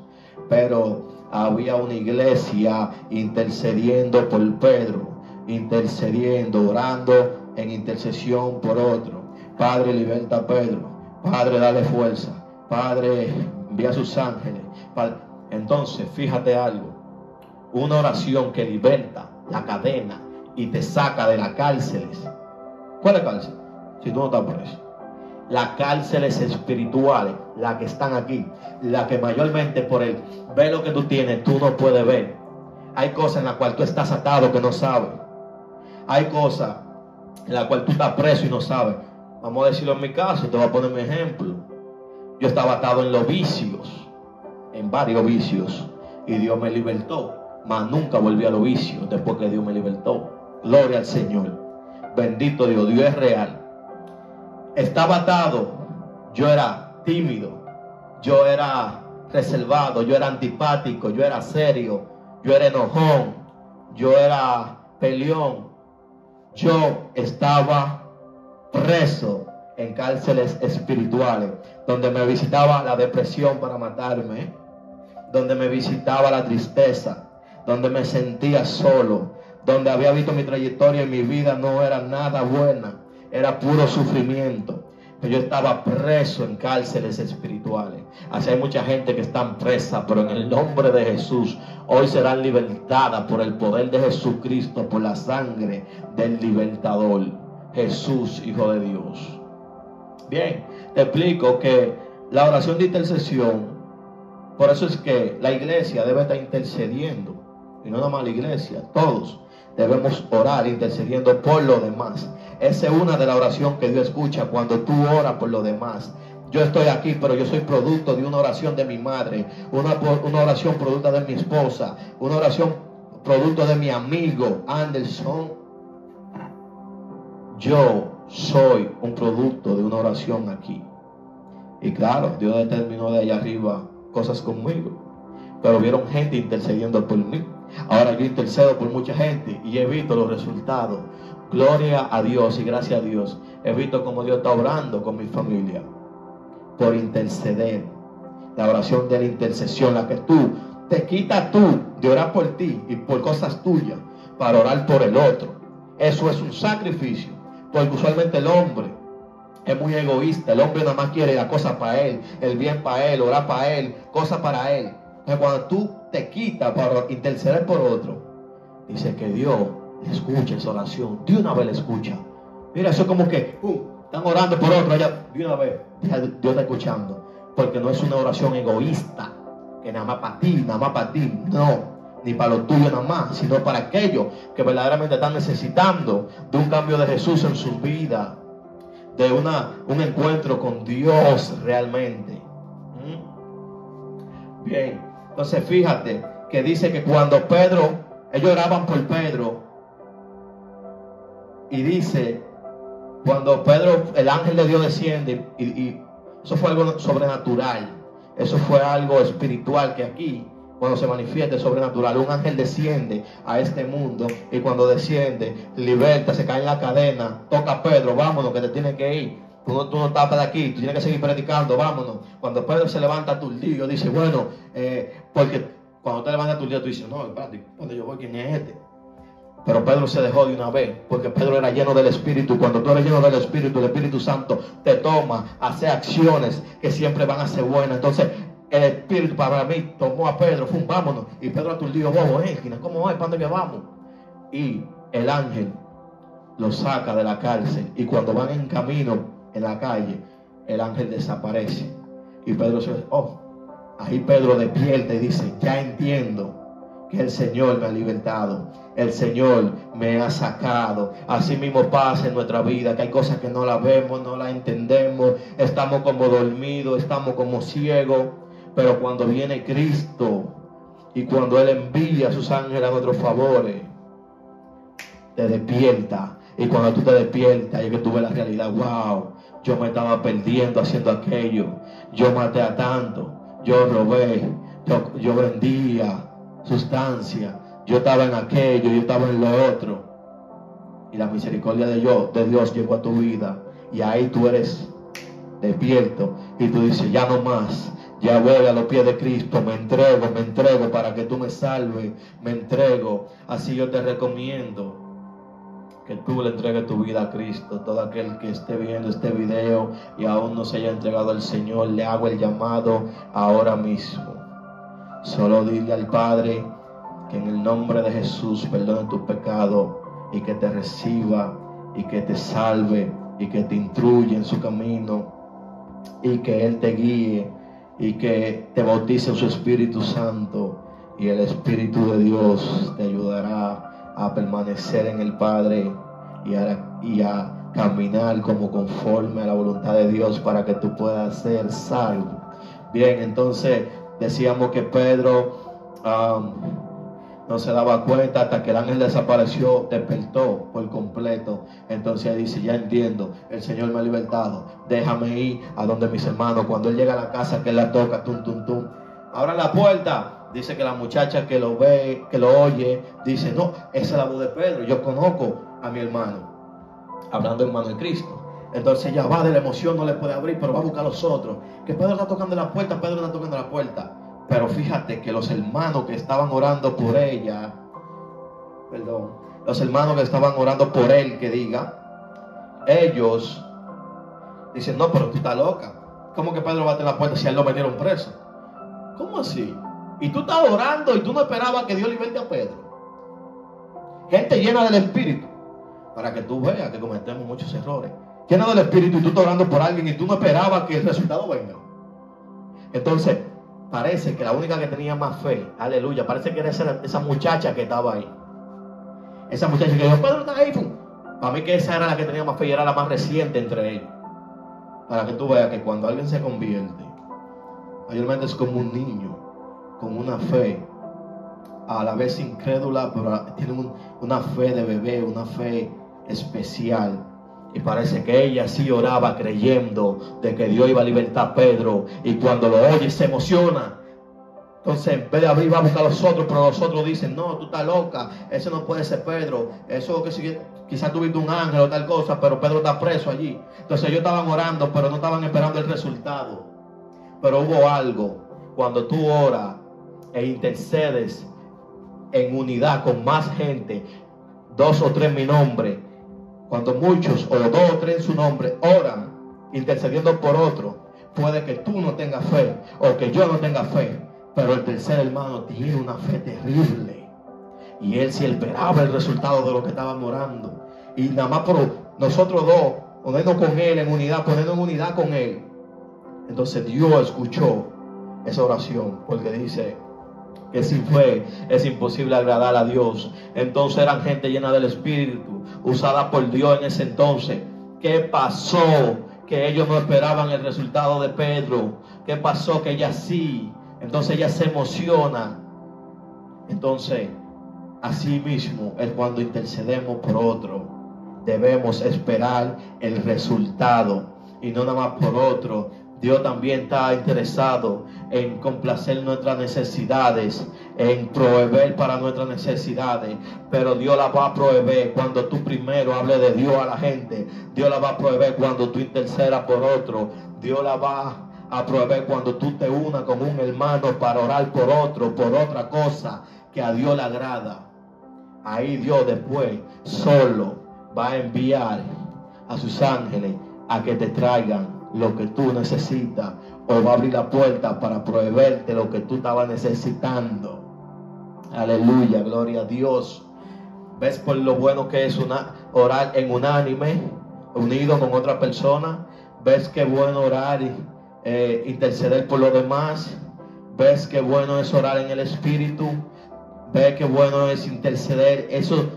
Speaker 1: pero había una iglesia intercediendo por Pedro, intercediendo, orando en intercesión por otro. Padre, liberta a Pedro. Padre, dale fuerza. Padre, envía a sus ángeles. Padre. Entonces, fíjate algo. Una oración que liberta la cadena y te saca de las cárceles. ¿Cuál es la cárcel? Si tú no estás preso. las cárceles espirituales, las que están aquí, las que mayormente por el ver lo que tú tienes, tú no puedes ver. Hay cosas en las cuales tú estás atado que no sabes. Hay cosas en las cuales tú estás preso y no sabes. Vamos a decirlo en mi caso, te voy a poner mi ejemplo. Yo estaba atado en los vicios, en varios vicios, y Dios me libertó. Mas nunca volví a los vicios después que Dios me libertó. Gloria al Señor. Bendito Dios, Dios es real. Estaba atado, yo era tímido, yo era reservado, yo era antipático, yo era serio, yo era enojón, yo era peleón. Yo estaba preso en cárceles espirituales, donde me visitaba la depresión para matarme, donde me visitaba la tristeza, donde me sentía solo, donde había visto mi trayectoria y mi vida no era nada buena, era puro sufrimiento. Pero yo estaba preso en cárceles espirituales. Así hay mucha gente que está presa, pero en el nombre de Jesús hoy serán libertadas por el poder de Jesucristo, por la sangre del libertador, Jesús, Hijo de Dios. Bien, te explico que la oración de intercesión, por eso es que la iglesia debe estar intercediendo, y no nada más la iglesia, todos debemos orar intercediendo por los demás. Esa es una de las oraciones que Dios escucha cuando tú oras por los demás. Yo estoy aquí, pero yo soy producto de una oración de mi madre, una oración producto de mi esposa, una oración producto de mi amigo Anderson. Yo soy un producto de una oración aquí. Y claro, Dios determinó de allá arriba cosas conmigo, pero vieron gente intercediendo por mí. Ahora yo intercedo por mucha gente y he visto los resultados. Gloria a Dios y gracias a Dios. He visto cómo Dios está orando con mi familia por interceder. La oración de la intercesión, la que tú te quitas tú de orar por ti y por cosas tuyas para orar por el otro. Eso es un sacrificio, porque usualmente el hombre es muy egoísta. El hombre nada más quiere la cosa para él, el bien para él, orar para él, cosas para él. Entonces cuando tú te quitas para interceder por otro, dice que Dios le escucha esa oración, de una vez le escucha. Mira, eso es como que están orando por otro allá, de una vez Dios está escuchando, porque no es una oración egoísta, que nada más para ti, no, ni para lo tuyo nada más, sino para aquellos que verdaderamente están necesitando de un cambio de Jesús en su vida, de un encuentro con Dios realmente. Bien, entonces fíjate que dice que cuando ellos oraban por Pedro, y dice, cuando Pedro, el ángel de Dios desciende, y eso fue algo sobrenatural, eso fue algo espiritual, que aquí, cuando se manifiesta sobrenatural, un ángel desciende a este mundo, y cuando desciende, liberta, se cae en la cadena, toca a Pedro, vámonos que te tienes que ir, tú no estás de aquí, tú tienes que seguir predicando, vámonos. Cuando Pedro se levanta aturdido, dice, bueno, porque cuando te levantas aturdido, tú dices, no, espérate, ¿dónde yo voy? ¿Quién es este? Pero Pedro se dejó de una vez, porque Pedro era lleno del Espíritu. Cuando tú eres lleno del Espíritu, el Espíritu Santo te toma a hacer acciones que siempre van a ser buenas. Entonces el Espíritu para mí tomó a Pedro, vámonos. Y Pedro aturdido, bobo, ¿cómo es? ¿Para dónde que vamos? Y el ángel lo saca de la cárcel, y cuando van en camino en la calle, el ángel desaparece. Y Pedro ahí Pedro despierta y dice, ya entiendo que el Señor me ha libertado, el Señor me ha sacado. Así mismo pasa en nuestra vida, que hay cosas que no las vemos, no las entendemos, estamos como dormidos, estamos como ciegos, pero cuando viene Cristo y cuando Él envía a sus ángeles a nuestros favores, te despierta. Y cuando tú te despiertas, es que tú ves la realidad. Wow, yo me estaba perdiendo haciendo aquello, yo maté a tanto, yo robé, yo vendía sustancia, yo estaba en aquello, yo estaba en lo otro, y la misericordia de Dios llegó a tu vida, y ahí tú eres despierto, y tú dices, ya no más, ya voy a los pies de Cristo, me entrego para que tú me salves, me entrego. Así yo te recomiendo que tú le entregues tu vida a Cristo. Todo aquel que esté viendo este video y aún no se haya entregado al Señor, le hago el llamado ahora mismo. Solo dile al Padre que en el nombre de Jesús perdone tus pecados, y que te reciba, y que te salve, y que te instruya en su camino, y que Él te guíe y que te bautice en su Espíritu Santo, y el Espíritu de Dios te ayudará a permanecer en el Padre y a caminar como conforme a la voluntad de Dios para que tú puedas ser salvo. Bien, entonces decíamos que Pedro no se daba cuenta hasta que el ángel desapareció, despertó por completo. Entonces dice, ya entiendo, el Señor me ha libertado, déjame ir a donde mis hermanos. Cuando él llega a la casa, que él la toca, tum, tum, tum, abra la puerta. Dice que la muchacha que lo ve, que lo oye, dice, no, esa es la voz de Pedro, yo conozco a mi hermano, hablando hermano de Cristo. Entonces ella va de la emoción, no le puede abrir, pero va a buscar a los otros, que Pedro está tocando la puerta, Pedro está tocando la puerta. Pero fíjate que los hermanos que estaban orando por ella, los hermanos que estaban orando por él, que diga, ellos dicen, no, pero tú estás loca. ¿Cómo que Pedro va a tener la puerta si a él lo metieron preso? ¿Cómo así? Y tú estás orando y tú no esperabas que Dios liberte a Pedro. Gente llena del Espíritu, para que tú veas que cometemos muchos errores. Llena del Espíritu y tú estás orando por alguien y tú no esperabas que el resultado venga. Entonces, parece que la única que tenía más fe, aleluya, parece que era esa muchacha que estaba ahí. Esa muchacha que dijo, Pedro está ahí. Para mí que esa era la que tenía más fe y era la más reciente entre ellos. Para que tú veas que cuando alguien se convierte, mayormente es como un niño, con una fe, a la vez incrédula, pero tiene una fe de bebé, una fe especial. Y parece que ella sí oraba creyendo de que Dios iba a libertar a Pedro. Y cuando lo oye se emociona. Entonces en vez de abrir va a buscar a los otros, pero los otros dicen, no, tú estás loca, ese no puede ser Pedro. Eso que quizás tuviste un ángel o tal cosa, pero Pedro está preso allí. Entonces ellos estaban orando, pero no estaban esperando el resultado. Pero hubo algo. Cuando tú oras e intercedes en unidad con más gente, 2 o 3 en mi nombre, cuando muchos o 2 o 3 en su nombre oran intercediendo por otro, puede que tú no tengas fe o que yo no tenga fe, pero el tercer hermano tiene una fe terrible y él sí esperaba el resultado de lo que estaban orando. Y nada más por nosotros dos ponernos con él en unidad, ponernos en unidad con él, entonces Dios escuchó esa oración, porque dice que sin fe es imposible agradar a Dios. Entonces eran gente llena del Espíritu, usada por Dios en ese entonces. ¿Qué pasó? Que ellos no esperaban el resultado de Pedro. ¿Qué pasó? Que ella sí. Entonces ella se emociona. Entonces, así mismo es cuando intercedemos por otro. Debemos esperar el resultado y no nada más por otro. Dios también está interesado en complacer nuestras necesidades, en proveer para nuestras necesidades, pero Dios la va a proveer cuando tú primero hables de Dios a la gente. Dios la va a proveer cuando tú intercedas por otro. Dios la va a proveer cuando tú te unas con un hermano para orar por otro, por otra cosa que a Dios le agrada. Ahí Dios después solo va a enviar a sus ángeles a que te traigan lo que tú necesitas, o va a abrir la puerta para proveerte lo que tú estabas necesitando. Aleluya, gloria a Dios. ¿Ves por lo bueno que es orar en unánime, unido con otra persona? ¿Ves qué bueno orar y interceder por los demás? ¿Ves qué bueno es orar en el Espíritu? ¿Ves qué bueno es interceder? Eso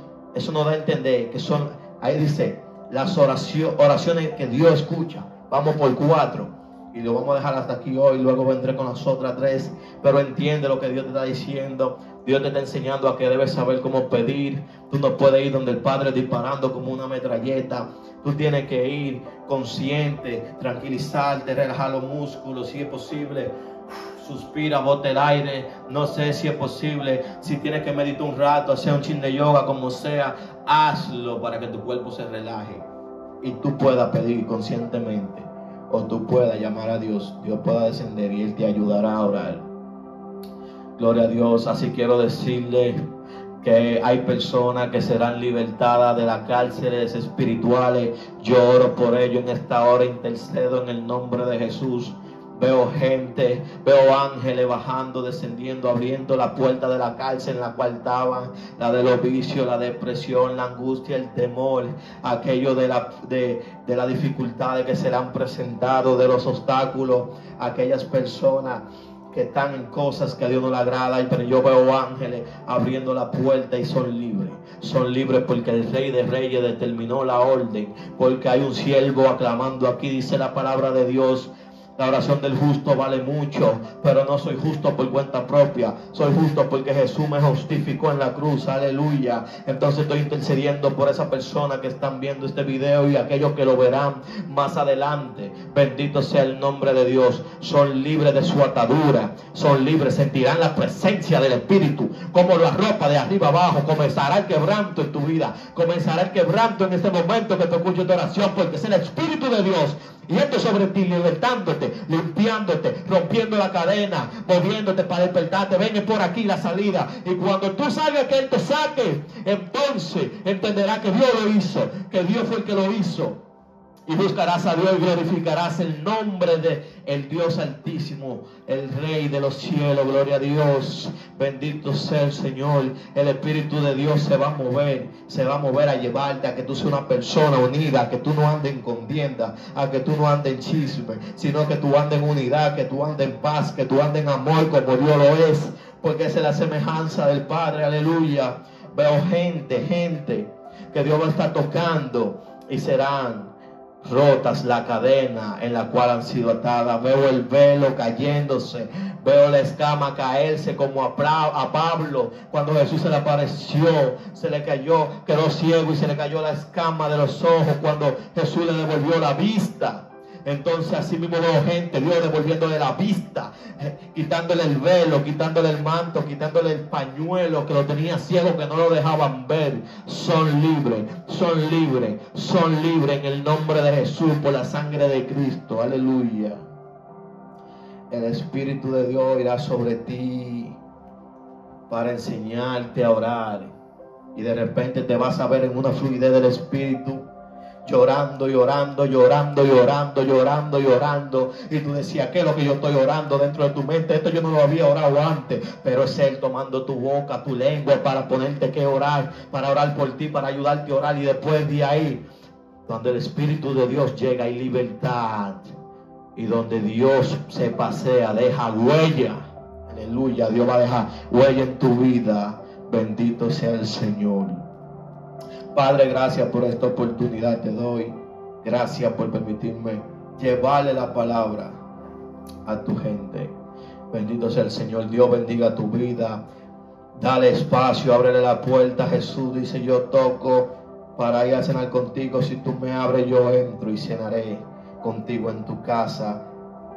Speaker 1: nos da a entender que son, ahí dice, las oraciones que Dios escucha. Vamos por 4 y lo vamos a dejar hasta aquí hoy. Luego vendré con las otras 3. Pero entiende lo que Dios te está diciendo. Dios te está enseñando a que debes saber cómo pedir. Tú no puedes ir donde el Padre disparando como una metralleta. Tú tienes que ir consciente, tranquilizarte, relajar los músculos. Si es posible, suspira, bota el aire. No sé si es posible. Si tienes que meditar un rato, hacer un chin de yoga, como sea, hazlo para que tu cuerpo se relaje y tú puedas pedir conscientemente, o tú puedas llamar a Dios. Dios pueda descender y Él te ayudará a orar. Gloria a Dios. Así quiero decirle que hay personas que serán libertadas de las cárceles espirituales. Yo oro por ello en esta hora, intercedo en el nombre de Jesús. Veo gente, veo ángeles bajando, descendiendo, abriendo la puerta de la cárcel en la cual estaban, la de los vicios, la depresión, la angustia, el temor, aquello de la dificultad que se le han presentado, de los obstáculos, aquellas personas que están en cosas que a Dios no le agrada, pero yo veo ángeles abriendo la puerta y son libres. Son libres porque el Rey de Reyes determinó la orden, porque hay un siervo aclamando aquí, dice la palabra de Dios. La oración del justo vale mucho, pero no soy justo por cuenta propia. Soy justo porque Jesús me justificó en la cruz. Aleluya. Entonces estoy intercediendo por esa persona que están viendo este video y aquellos que lo verán más adelante. Bendito sea el nombre de Dios. Son libres de su atadura. Son libres, sentirán la presencia del Espíritu. Como la ropa de arriba abajo. Comenzará el quebranto en tu vida. Comenzará el quebranto en este momento que te escucho tu oración, porque es el Espíritu de Dios. Y esto sobre ti, libertándote, limpiándote, rompiendo la cadena, moviéndote para despertarte. Ven por aquí la salida. Y cuando tú salgas, que Él te saque, entonces entenderás que Dios lo hizo, que Dios fue el que lo hizo. Y buscarás a Dios y glorificarás el nombre de el Dios Altísimo, el Rey de los cielos. Gloria a Dios. Bendito sea el Señor. El Espíritu de Dios se va a mover a llevarte a que tú seas una persona unida, a que tú no andes en contienda, a que tú no andes en chisme, sino que tú andes en unidad, que tú andes en paz, que tú andes en amor como Dios lo es, porque esa es la semejanza del Padre. Aleluya. Veo gente que Dios va a estar tocando y serán rotas la cadena en la cual han sido atadas. Veo el velo cayéndose, veo la escama caerse como a Pablo cuando Jesús se le apareció, se le cayó, quedó ciego y se le cayó la escama de los ojos cuando Jesús le devolvió la vista. Entonces así mismo veo gente, Dios devolviéndole la vista, quitándole el velo, quitándole el manto, quitándole el pañuelo que lo tenía ciego, que no lo dejaban ver. Son libres, son libres, son libres en el nombre de Jesús, por la sangre de Cristo. Aleluya. El Espíritu de Dios irá sobre ti para enseñarte a orar, y de repente te vas a ver en una fluidez del Espíritu, llorando y orando, llorando y orando, llorando y orando. Y tú decías, ¿qué es lo que yo estoy orando dentro de tu mente? Esto yo no lo había orado antes. Pero es Él tomando tu boca, tu lengua, para ponerte que orar, para orar por ti, para ayudarte a orar. Y después de ahí, donde el Espíritu de Dios llega, hay libertad. Y donde Dios se pasea, deja huella. Aleluya, Dios va a dejar huella en tu vida. Bendito sea el Señor. Padre, gracias por esta oportunidad te doy. Gracias por permitirme llevarle la palabra a tu gente. Bendito sea el Señor. Dios bendiga tu vida. Dale espacio, ábrele la puerta. Jesús dice, yo toco para ir a cenar contigo. Si tú me abres, yo entro y cenaré contigo en tu casa.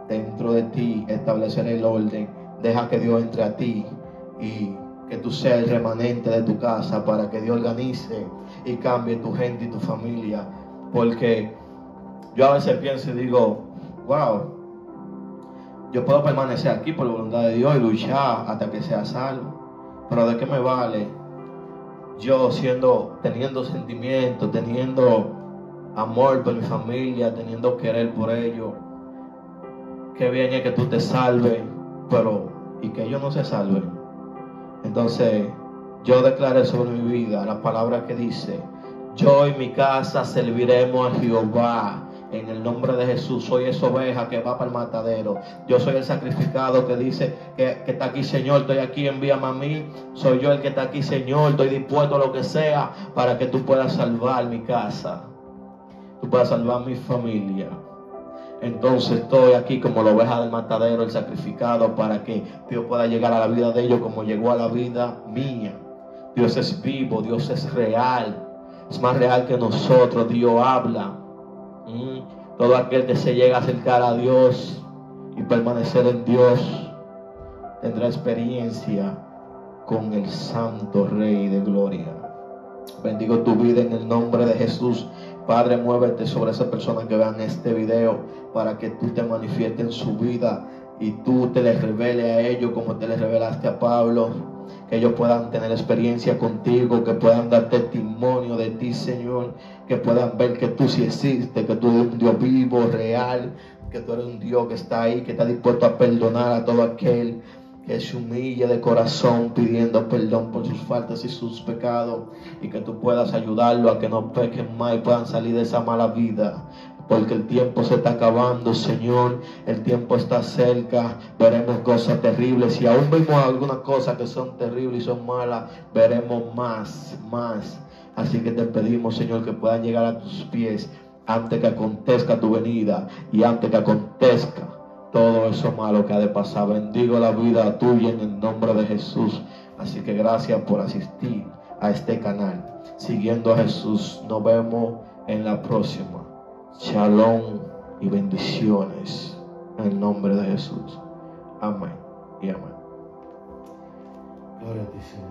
Speaker 1: Dentro de ti estableceré el orden. Deja que Dios entre a ti y que tú seas el remanente de tu casa, para que Dios organice y cambie tu gente y tu familia. Porque yo a veces pienso y digo, wow, yo puedo permanecer aquí por la voluntad de Dios y luchar hasta que sea salvo, pero ¿de qué me vale yo teniendo sentimientos, teniendo amor por mi familia, teniendo querer por ellos? Qué bien es que tú te salves, pero y que ellos no se salven. Entonces yo declaré sobre mi vida la palabra que dice, yo y mi casa serviremos a Jehová. En el nombre de Jesús. Soy esa oveja que va para el matadero. Yo soy el sacrificado que dice que está aquí, Señor, estoy aquí, envíame a mí. Soy yo el que está aquí, Señor, estoy dispuesto a lo que sea para que tú puedas salvar mi casa, tú puedas salvar mi familia. Entonces estoy aquí como la oveja del matadero, el sacrificado, para que Dios pueda llegar a la vida de ellos como llegó a la vida mía. Dios es vivo, Dios es real, es más real que nosotros. Dios habla. Todo aquel que se llega a acercar a Dios y permanecer en Dios tendrá experiencia con el Santo Rey de Gloria. Bendigo tu vida en el nombre de Jesús. Padre, muévete sobre esa persona que vean este video, para que tú te manifiestes en su vida y tú te les reveles a ellos como te les revelaste a Pablo. Que ellos puedan tener experiencia contigo, que puedan dar testimonio de ti, Señor, que puedan ver que tú sí existes, que tú eres un Dios vivo, real, que tú eres un Dios que está ahí, que está dispuesto a perdonar a todo aquel que se humille de corazón pidiendo perdón por sus faltas y sus pecados, y que tú puedas ayudarlo a que no pequen más y puedan salir de esa mala vida, porque el tiempo se está acabando, Señor. El tiempo está cerca. Veremos cosas terribles. Si aún vemos algunas cosas que son terribles y son malas, veremos más. Así que te pedimos, Señor, que puedan llegar a tus pies antes que acontezca tu venida y antes que acontezca todo eso malo que ha de pasar. Bendigo la vida tuya en el nombre de Jesús. Así que gracias por asistir a este canal, siguiendo a Jesús. Nos vemos en la próxima. Shalom y bendiciones en el nombre de Jesús. Amén y amén. Gloria a ti, Señor.